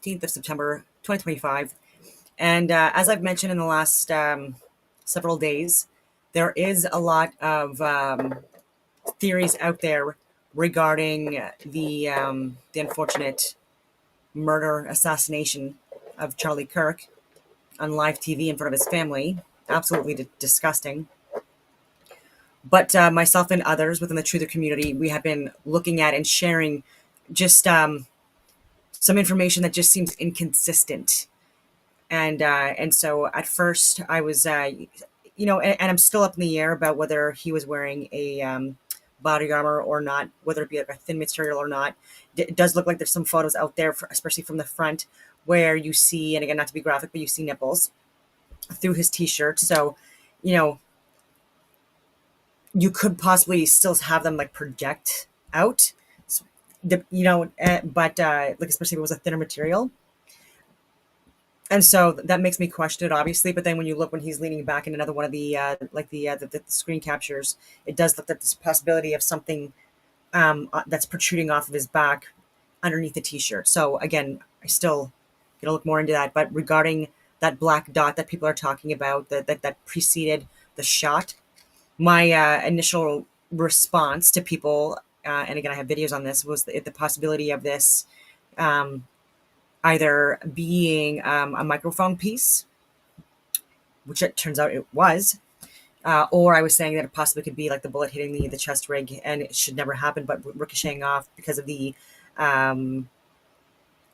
15th of September, 2025. And as I've mentioned in the last several days, there is a lot of theories out there regarding the unfortunate murder assassination of Charlie Kirk on live TV in front of his family. Absolutely disgusting. But myself and others within the truther community, we have been looking at and sharing just some information that just seems inconsistent. And so at first I was, and I'm still up in the air about whether he was wearing a body armor or not, whether it be like a thin material or not. It does look like there's some photos out there, especially from the front, where you see, and again, not to be graphic, but you see nipples through his t-shirt. So, you know, you could possibly still have them like project out, but like especially if it was a thinner material. And so that makes me question it, obviously. But then when you look when he's leaning back in another one of the the screen captures, it does look like this possibility of something that's protruding off of his back underneath the t-shirt. So again, I still gonna look more into that. But regarding that black dot that people are talking about that preceded the shot, my initial response to people, and again I have videos on this, was the possibility of this either being a microphone piece, which it turns out it was, or I was saying that it possibly could be like the bullet hitting the chest rig, and it should never happen, but ricocheting off because of the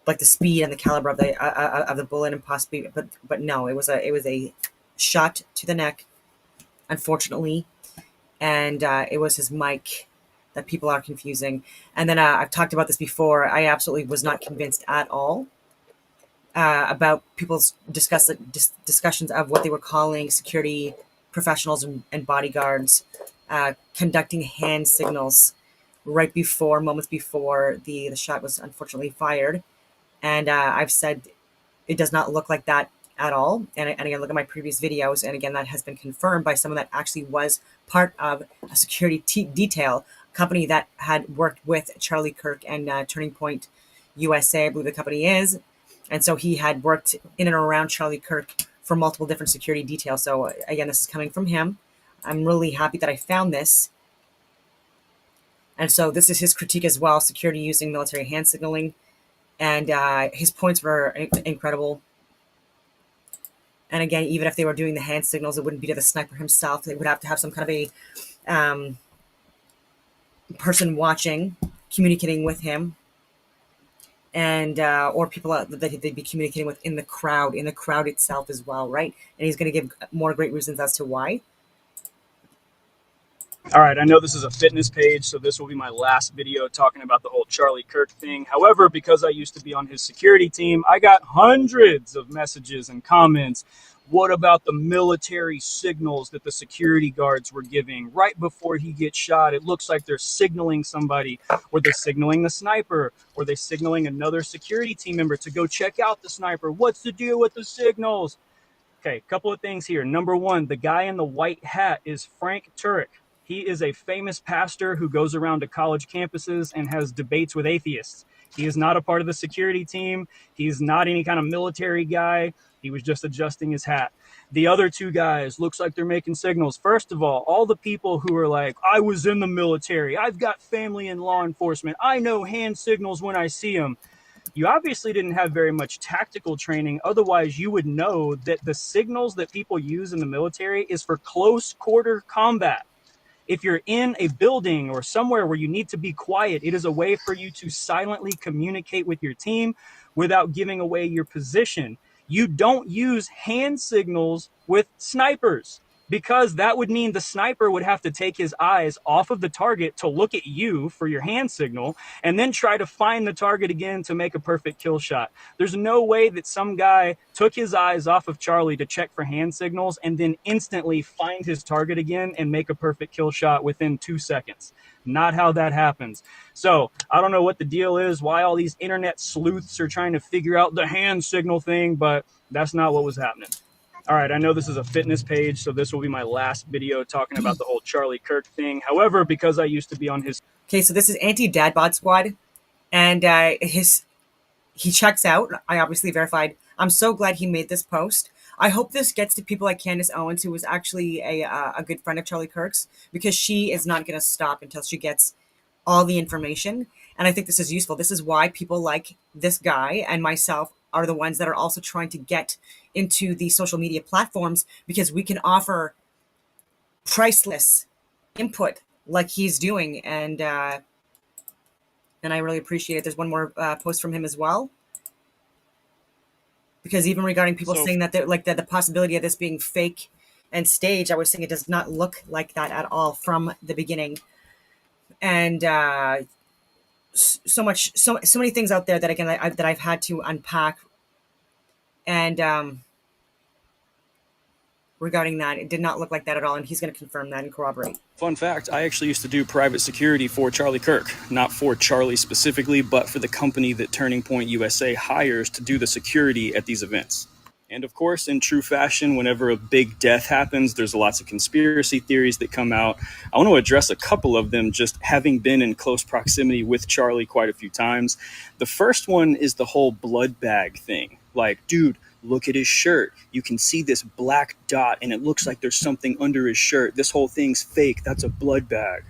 like the speed and the caliber of the bullet, and possibly, but no, it was a shot to the neck, unfortunately, and it was his mic that people are confusing. And then I've talked about this before. I absolutely was not convinced at all about people's discussions of what they were calling security professionals and bodyguards conducting hand signals right before, moments before the shot was unfortunately fired. And I've said it does not look like that at all. And again, look at my previous videos. And again, that has been confirmed by someone that actually was part of a security detail company that had worked with Charlie Kirk and Turning Point USA, I believe the company is. And so he had worked in and around Charlie Kirk for multiple different security details. So again, this is coming from him. I'm really happy that I found this. And so this is his critique as well: security using military hand signaling. And his points were incredible. And again, even if they were doing the hand signals, it wouldn't be to the sniper himself. They would have to have some kind of a person watching, communicating with him, and or people that they'd be communicating with in the crowd itself as well, right? And he's going to give more great reasons as to why. All right, I know this is a fitness page, so this will be my last video talking about the whole Charlie Kirk thing. However, because I used to be on his security team, I got hundreds of messages and comments. What about the military signals that the security guards were giving right before he gets shot? It looks like they're signaling somebody, or they're signaling the sniper, or they're signaling another security team member to go check out the sniper. What's the deal with the signals? Okay, a couple of things here. Number one, the guy in the white hat is Frank Turek. He is a famous pastor who goes around to college campuses and has debates with atheists. He is not a part of the security team. He's not any kind of military guy. He was just adjusting his hat. The other two guys, looks like they're making signals. First of all the people who are like, I was in the military, I've got family in law enforcement, I know hand signals when I see them. You obviously didn't have very much tactical training. Otherwise, you would know that the signals that people use in the military is for close quarter combat. If you're in a building or somewhere where you need to be quiet, it is a way for you to silently communicate with your team without giving away your position. You don't use hand signals with snipers, because that would mean the sniper would have to take his eyes off of the target to look at you for your hand signal and then try to find the target again to make a perfect kill shot. There's no way that some guy took his eyes off of Charlie to check for hand signals and then instantly find his target again and make a perfect kill shot within 2 seconds. Not how that happens. So I don't know what the deal is, why all these internet sleuths are trying to figure out the hand signal thing, but that's not what was happening. All right, I know this is a fitness page, so this will be my last video talking about the whole Charlie Kirk thing. However, because I used to be on his... Okay, so this is Anti-Dad Bod Squad, and his he checks out. I obviously verified. I'm so glad he made this post. I hope this gets to people like Candace Owens, who was actually a good friend of Charlie Kirk's, because she is not going to stop until she gets all the information. And I think this is useful. This is why people like this guy and myself are the ones that are also trying to get into the social media platforms, because we can offer priceless input like he's doing. And I really appreciate it. There's one more post from him as well, because even regarding people So saying that they're like that the possibility of this being fake and staged, I was saying it does not look like that at all from the beginning. And so many things out there that again that I've had to unpack. And regarding that, it did not look like that at all, and he's going to confirm that and corroborate. fun fact, I actually used to do private security for Charlie Kirk. Not for Charlie specifically, but for the company that Turning Point USA hires to do the security at these events. And of course, in true fashion, whenever a big death happens, there's lots of conspiracy theories that come out. I want to address a couple of them, just having been in close proximity with Charlie quite a few times. The first one is the whole blood bag thing. Like, dude, look at his shirt. You can see this black dot, and it looks like there's something under his shirt. This whole thing's fake. That's a blood bag.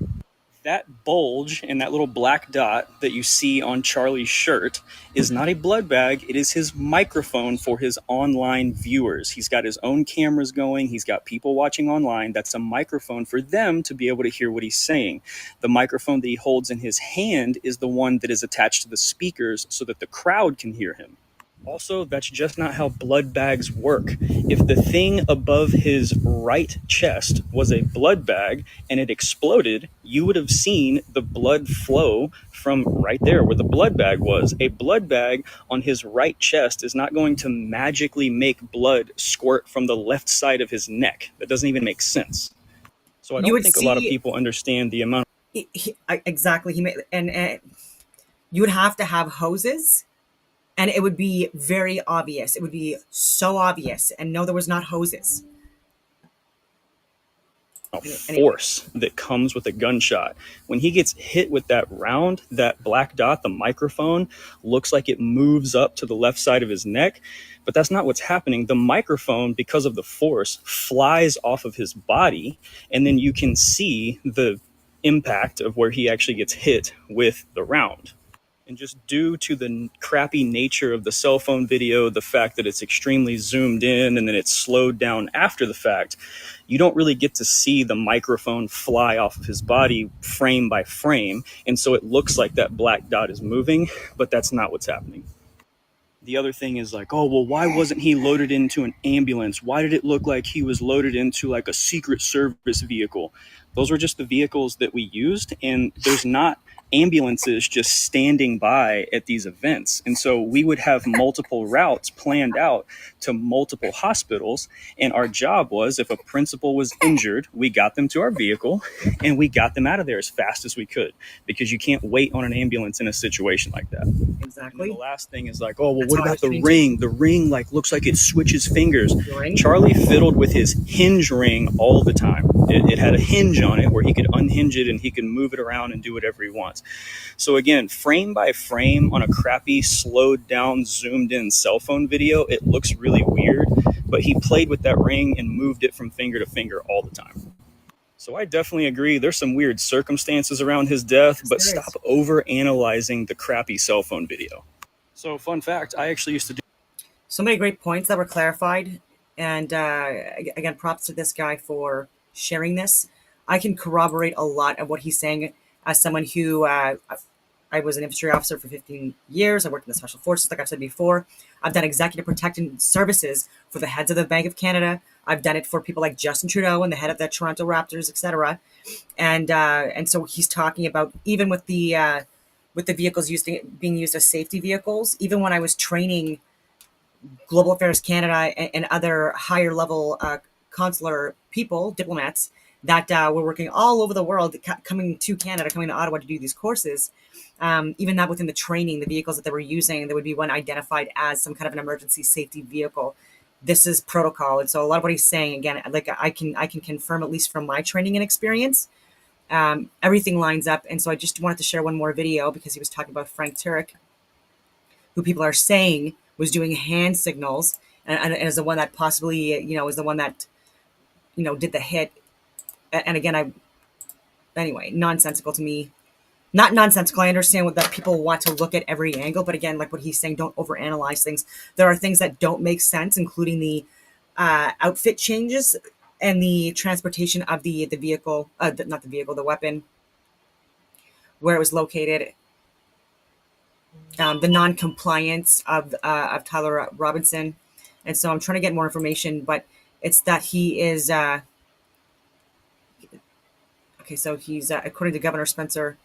That bulge and that little black dot that you see on Charlie's shirt is not a blood bag. It is his microphone for his online viewers. He's got his own cameras going. He's got people watching online. That's a microphone for them to be able to hear what he's saying. The microphone that he holds in his hand is the one that is attached to the speakers so that the crowd can hear him. Also, that's just not how blood bags work. If the thing above his right chest was a blood bag and it exploded, you would have seen the blood flow from right there where the blood bag was. A blood bag on his right chest is not going to magically make blood squirt from the left side of his neck. That doesn't even make sense. So I You don't would think a lot of see people understand the amount. exactly. He made, and you would have to have hoses, and it would be very obvious. It would be so obvious. And no, there was not hoses. Anyway, Force that comes with a gunshot. When he gets hit with that round, that black dot, the microphone, looks like it moves up to the left side of his neck, but that's not what's happening. The microphone, because of the force, flies off of his body, and then you can see the impact of where he actually gets hit with the round. And just due to the crappy nature of the cell phone video, the fact that it's extremely zoomed in and then it's slowed down after the fact, you don't really get to see the microphone fly off of his body frame by frame. And so it looks like that black dot is moving, but that's not what's happening. The other thing is like, oh, well, why wasn't he loaded into an ambulance? Why did it look like he was loaded into like a Secret Service vehicle? Those were just the vehicles that we used, and there's not ambulances just standing by at these events. And so we would have multiple routes planned out to multiple hospitals. And our job was, if a principal was injured, we got them to our vehicle and we got them out of there as fast as we could, because you can't wait on an ambulance in a situation like that. And then the exactly. last thing is like, oh, well, That's what how I about was the trained too. ring? The ring like looks like it switches fingers. The ring? Charlie fiddled with his hinge ring all the time. It had a hinge on it where he could unhinge it and he could move it around and do whatever he wants. So again, frame by frame on a crappy, slowed down, zoomed in cell phone video, it looks really weird, but he played with that ring and moved it from finger to finger all the time. So I definitely agree. There's some weird circumstances around his death, Yes, but there stop is. over analyzing the crappy cell phone video. So fun fact, I actually used to do. So many great points that were clarified. And again, props to this guy for sharing this. I can corroborate a lot of what he's saying as someone who I was an infantry officer for 15 years. I worked in the special forces, like I've said before. I've done executive protection services for the heads of the Bank of Canada. I've done it for people like Justin Trudeau and the head of the Toronto Raptors, etc. And so he's talking about even with the vehicles being used as safety vehicles. Even when I was training Global Affairs Canada and other higher level consular people, diplomats that were working all over the world, coming to Canada, coming to Ottawa to do these courses. Even that within the training, the vehicles that they were using, there would be one identified as some kind of an emergency safety vehicle. This is protocol, and so a lot of what he's saying, again, like I can confirm, at least from my training and experience, everything lines up. And so I just wanted to share one more video because he was talking about Frank Turek. who people are saying was doing hand signals and is the one that possibly, is the one that, did the hit. And again, anyway, nonsensical to me. Not nonsensical. I understand that people want to look at every angle, but again, like what he's saying, don't overanalyze things. There are things that don't make sense, including the outfit changes and the transportation of the vehicle, not the vehicle, the weapon, where it was located, the non-compliance of Tyler Robinson. And so I'm trying to get more information, but it's that he is okay. So he's according to Governor Spencer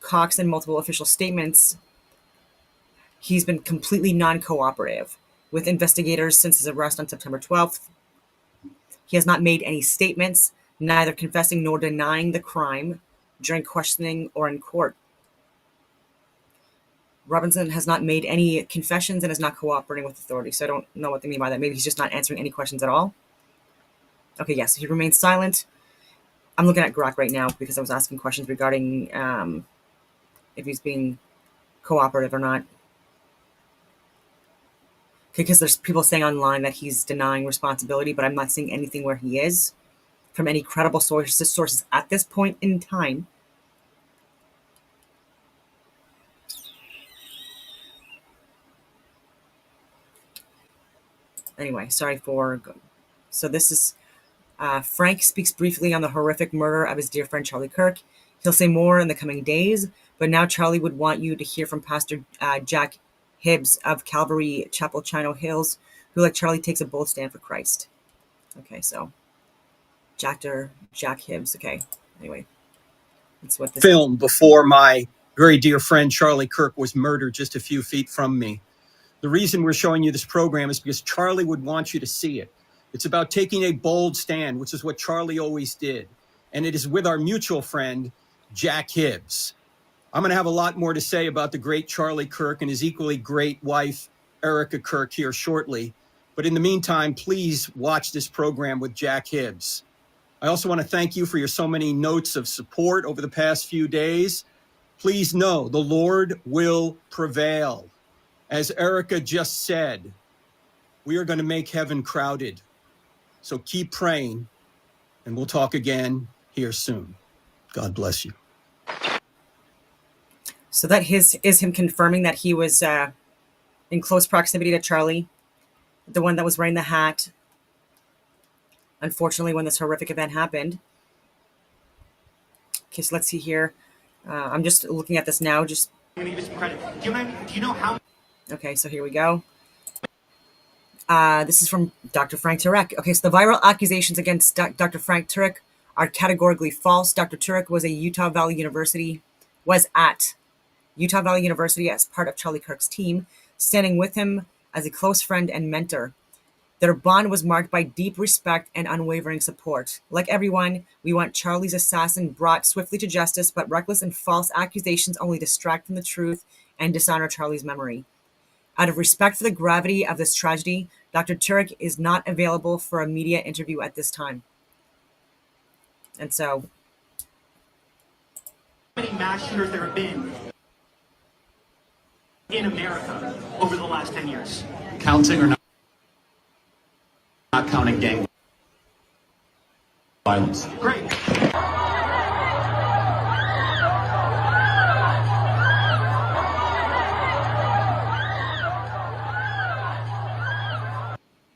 Cox in multiple official statements, he's been completely non-cooperative with investigators since his arrest on September 12th. He has not made any statements, neither confessing nor denying the crime during questioning or in court. Robinson has not made any confessions and is not cooperating with authorities. So I don't know what they mean by that. Maybe he's just not answering any questions at all. Okay, yes, he remains silent. I'm looking at Grok right now because I was asking questions regarding if he's being cooperative or not. Because there's people saying online that he's denying responsibility, but I'm not seeing anything where he is from any credible sources at this point in time. Anyway, sorry for... So this is... Frank speaks briefly on the horrific murder of his dear friend Charlie Kirk. He'll say more in the coming days, but now Charlie would want you to hear from Pastor Jack Hibbs of Calvary Chapel, Chino Hills, who, like Charlie, takes a bold stand for Christ. Okay, so Jack Hibbs. Okay, anyway, that's what this film before my very dear friend Charlie Kirk was murdered just a few feet from me. The reason we're showing you this program is because Charlie would want you to see it. It's about taking a bold stand, which is what Charlie always did. And it is with our mutual friend, Jack Hibbs. I'm going to have a lot more to say about the great Charlie Kirk and his equally great wife, Erica Kirk, here shortly. But in the meantime, please watch this program with Jack Hibbs. I also want to thank you for your so many notes of support over the past few days. Please know the Lord will prevail. As Erica just said, we are going to make heaven crowded. So keep praying, and we'll talk again here soon. God bless you. So that is him confirming that he was in close proximity to Charlie, the one that was wearing the hat, unfortunately, when this horrific event happened. Okay, so let's see here. I'm just looking at this now. Just I'm going to give you some credit. Do you know how... Okay, so here we go. This is from Dr. Frank Turek. Okay, so the viral accusations against Dr. Frank Turek are categorically false. Dr. Turek was at Utah Valley University as part of Charlie Kirk's team, standing with him as a close friend and mentor. Their bond was marked by deep respect and unwavering support. Like everyone, we want Charlie's assassin brought swiftly to justice, but reckless and false accusations only distract from the truth and dishonor Charlie's memory. Out of respect for the gravity of this tragedy, Dr. Turek is not available for a media interview at this time. And so... How many mass shooters there have been in America over the last 10 years? Counting or not counting gang violence? Great.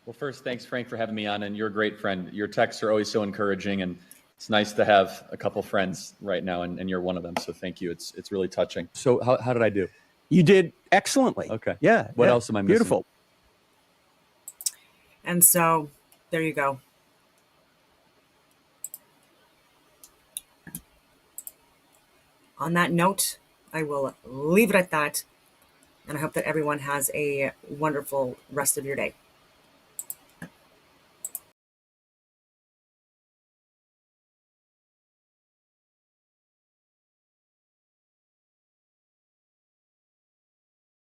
Well, first, thanks, Frank, for having me on, and you're a great friend. Your texts are always so encouraging, and it's nice to have a couple friends right now, and you're one of them, so thank you. It's really touching. So how did I do? You did excellently. Okay. Yeah. What else am I missing? Beautiful. And so, there you go. On that note, I will leave it at that, and I hope that everyone has a wonderful rest of your day.